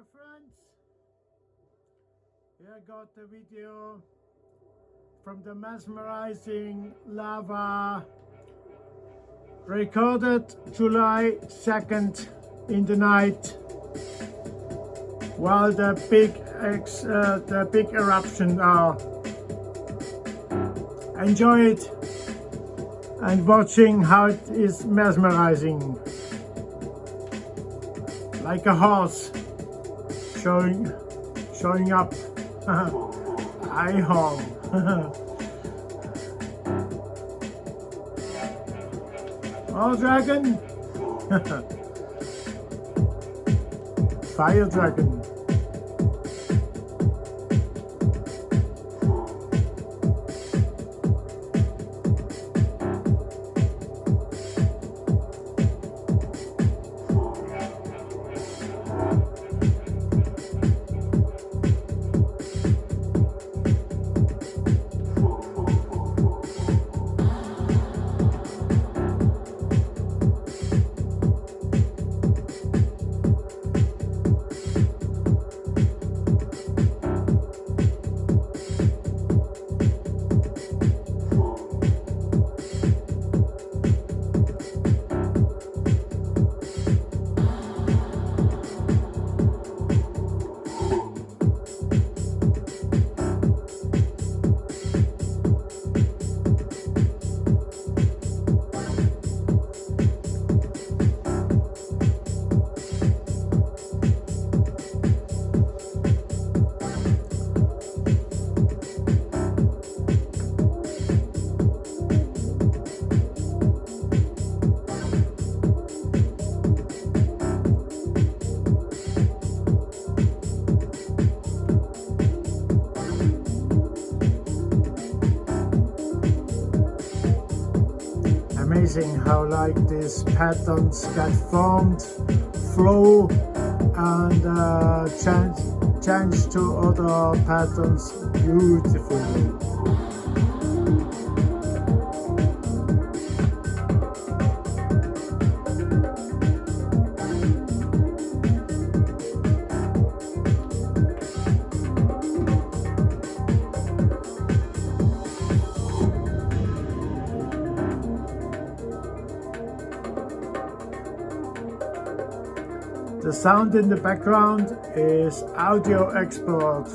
my friends. Here I got the video from the Mesmerizing lava, recorded July 2nd in the night while the big eruption are. Enjoy it and watching how it is mesmerizing, like a horse showing up. I home. Oh, dragon. Fire dragon. Amazing how like these patterns get formed, flow, and change to other patterns beautifully. The sound in the background is audio export,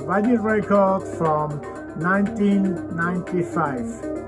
vinyl record from 1995.